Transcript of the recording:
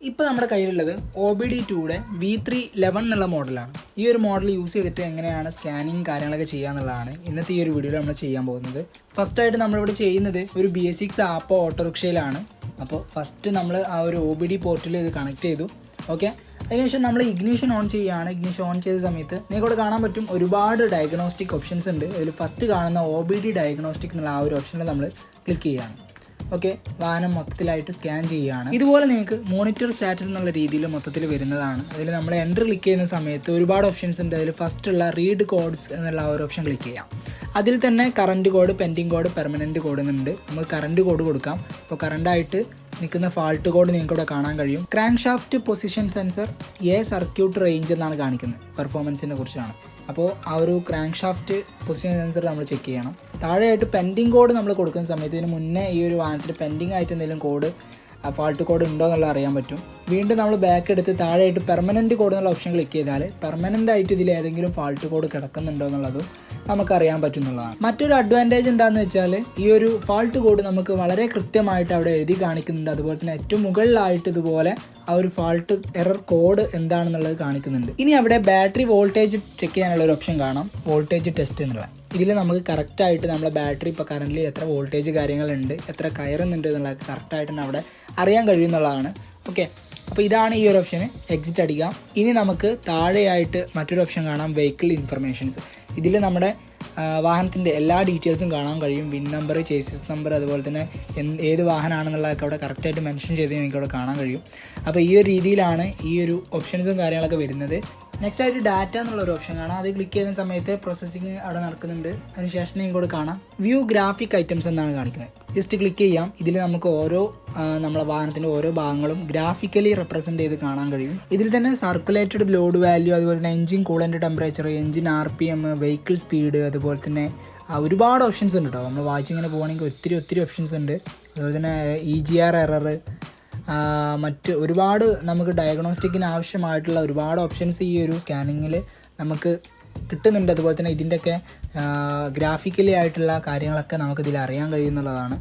ഇപ്പോൾ നമ്മുടെ കയ്യിലുള്ളത് OBD2യുടെ V311 എന്നുള്ള മോഡലാണ്. ഈ ഒരു മോഡൽ യൂസ് ചെയ്തിട്ട് എങ്ങനെയാണ് സ്കാനിങ് കാര്യങ്ങളൊക്കെ ചെയ്യുക എന്നുള്ളതാണ് ഇന്നത്തെ ഈ ഒരു വീഡിയോയിൽ നമ്മൾ ചെയ്യാൻ പോകുന്നത്. ഫസ്റ്റായിട്ട് നമ്മളിവിടെ ചെയ്യുന്നത് ഒരു BS6 ആപ്പോ ഓട്ടോറിക്ഷയിലാണ്. അപ്പോൾ ഫസ്റ്റ് നമ്മൾ ആ ഒരു OBD പോർട്ടിൽ ഇത് കണക്ട് ചെയ്തു. ഓക്കെ, അതിനുശേഷം നമ്മൾ ഇഗ്നിഷൻ ഓൺ ചെയ്യുകയാണ്. ഇഗ്നിഷൻ ഓൺ ചെയ്ത സമയത്ത് നിങ്ങൾക്ക് കാണാൻ പറ്റും ഒരുപാട് ഡയഗ്നോസ്റ്റിക് ഓപ്ഷൻസ് ഉണ്ട്. അതിൽ ഫസ്റ്റ് കാണുന്ന OBD ഡയഗ്നോസ്റ്റിക് എന്നുള്ള ആ ഒരു ഓപ്ഷനിൽ നമ്മൾ ക്ലിക്ക് ചെയ്യുകയാണ്. ഓക്കെ, വാഹനം മൊത്തത്തിലായിട്ട് സ്കാൻ ചെയ്യുകയാണ്. ഇതുപോലെ നിങ്ങൾക്ക് മോണിറ്റർ സ്റ്റാറ്റസ് എന്നുള്ള രീതിയിൽ മൊത്തത്തിൽ വരുന്നതാണ്. അതിൽ നമ്മൾ എൻ്റർ ക്ലിക്ക് ചെയ്യുന്ന സമയത്ത് ഒരുപാട് ഓപ്ഷൻസ് ഉണ്ട്. അതിൽ ഫസ്റ്റുള്ള റീഡ് കോഡ്സ് എന്നുള്ള ആ ഒരു ഓപ്ഷൻ ക്ലിക്ക് ചെയ്യാം. അതിൽ തന്നെ current code, pending code, permanent code എന്നുണ്ട്. നമ്മൾ കറണ്ട് കോഡ് കൊടുക്കാം. അപ്പോൾ കറണ്ടായിട്ട് നിൽക്കുന്ന ഫാൾട്ട് കോഡ് നിങ്ങൾക്ക് ഇവിടെ കാണാൻ കഴിയും. Crank shaft position sensor circuit range എന്നാണ് കാണിക്കുന്നത്. പെർഫോമൻസിനെ കുറിച്ചാണ്. അപ്പോൾ ആ ഒരു ക്രാങ്ക് ഷാഫ്റ്റ് പൊസിഷൻ സെൻസർ നമ്മൾ ചെക്ക് ചെയ്യണം. താഴെയായിട്ട് പെൻഡിങ് കോഡ് നമ്മൾ കൊടുക്കുന്ന സമയത്ത് ഇതിന് മുന്നേ ഈ ഒരു വാഹനത്തിൽ പെൻഡിങ് ആയിട്ട് എന്തെങ്കിലും കോഡ് ഫാൾട്ട് കോഡ് ഉണ്ടോ എന്നുള്ളത് അറിയാൻ പറ്റും. വീണ്ടും നമ്മൾ ബാക്ക് എടുത്ത് താഴെയായിട്ട് പെർമനൻറ്റ് കോഡ് എന്നുള്ള ഓപ്ഷൻ ക്ലിക്ക് ചെയ്താൽ പെർമനൻ്റ് ആയിട്ട് ഇതിൽ ഏതെങ്കിലും ഫാൾട്ട് കോഡ് കിടക്കുന്നുണ്ടോ എന്നുള്ളതും നമുക്കറിയാൻ പറ്റുന്നതാണ്. മറ്റൊരു അഡ്വാൻറ്റേജ് എന്താണെന്ന് വെച്ചാൽ ഈ ഒരു ഫാൾട്ട് കോഡ് നമുക്ക് വളരെ കൃത്യമായിട്ട് അവിടെ എഴുതി കാണിക്കുന്നുണ്ട്. അതുപോലെ തന്നെ ഏറ്റവും മുകളിലായിട്ട് ഇതുപോലെ ആ ഒരു ഫാൾട്ട് എറർ കോഡ് എന്താണെന്നുള്ളത് കാണിക്കുന്നുണ്ട്. ഇനി അവിടെ ബാറ്ററി വോൾട്ടേജ് ചെക്ക് ചെയ്യാനുള്ള ഒരു ഓപ്ഷൻ കാണാം, വോൾട്ടേജ് ടെസ്റ്റ് എന്നുള്ള. ഇതിൽ നമുക്ക് കറക്റ്റായിട്ട് നമ്മളെ ബാറ്ററി ഇപ്പോൾ കറൻ്റ് എത്ര വോൾട്ടേജ് കാര്യങ്ങളുണ്ട്, എത്ര കയറുന്നുണ്ട് എന്നുള്ളതൊക്കെ കറക്റ്റായിട്ട് തന്നെ അവിടെ അറിയാൻ കഴിയുന്നുള്ളതാണ്. ഓക്കെ, അപ്പോൾ ഇതാണ് ഈ ഒരു ഓപ്ഷന്. എക്സിറ്റ് അടിക്കാം. ഇനി നമുക്ക് താഴെയായിട്ട് മറ്റൊരു ഓപ്ഷൻ കാണാം, വെഹിക്കിൾ ഇൻഫർമേഷൻസ്. ഇതിൽ നമ്മുടെ വാഹനത്തിൻ്റെ എല്ലാ ഡീറ്റെയിൽസും കാണാൻ കഴിയും. വിൻ നമ്പർ, ചേസിസ് നമ്പർ, അതുപോലെ തന്നെ ഏത് വാഹനമാണെന്നുള്ളതൊക്കെ അവിടെ കറക്റ്റായിട്ട് മെൻഷൻ ചെയ്ത് നിങ്ങൾക്ക് അവിടെ കാണാൻ കഴിയും. അപ്പോൾ ഈ ഒരു രീതിയിലാണ് ഈ ഒരു ഓപ്ഷൻസും കാര്യങ്ങളൊക്കെ വരുന്നത്. നെക്സ്റ്റ് ആയിട്ട് ഡാറ്റ എന്നുള്ളൊരു ഓപ്ഷൻ കാണാം. അത് ക്ലിക്ക് ചെയ്യുന്ന സമയത്ത് പ്രോസസ്സിങ് അവിടെ നടക്കുന്നുണ്ട്. അതിനുശേഷം നിങ്ങൾക്ക് കാണാം വ്യൂ ഗ്രാഫിക് ഐറ്റംസ് എന്നാണ് കാണിക്കുന്നത്. ജസ്റ്റ് ക്ലിക്ക് ചെയ്യാം. ഇതിൽ നമുക്ക് ഓരോ നമ്മളെ വാഹനത്തിൻ്റെ ഓരോ ഭാഗങ്ങളും ഗ്രാഫിക്കലി റെപ്രസെൻറ്റ് ചെയ്ത് കാണാൻ കഴിയും. ഇതിൽ തന്നെ സർക്കുലേറ്റഡ് ലോഡ് വാല്യൂ, അതുപോലെ തന്നെ engine coolant temperature, engine RPM, vehicle speed, അതുപോലെ തന്നെ ഒരുപാട് ഓപ്ഷൻസ് ഉണ്ട് കേട്ടോ. നമ്മൾ വായിച്ചിങ്ങനെ പോകുകയാണെങ്കിൽ ഒത്തിരി ഓപ്ഷൻസ് ഉണ്ട്. അതുപോലെ തന്നെ EGR എറർ, മറ്റ് ഒരുപാട് നമുക്ക് ഡയഗ്നോസ്റ്റിക്കിന് ആവശ്യമായിട്ടുള്ള ഒരുപാട് ഓപ്ഷൻസ് ഈ ഒരു സ്കാനിങ്ങിൽ നമുക്ക് കിട്ടുന്നുണ്ട്. അതുപോലെ തന്നെ ഇതിൻ്റെയൊക്കെ ഗ്രാഫിക്കലി ആയിട്ടുള്ള കാര്യങ്ങളൊക്കെ നമുക്കിതിൽ അറിയാൻ കഴിയുന്നുള്ളതാണ്.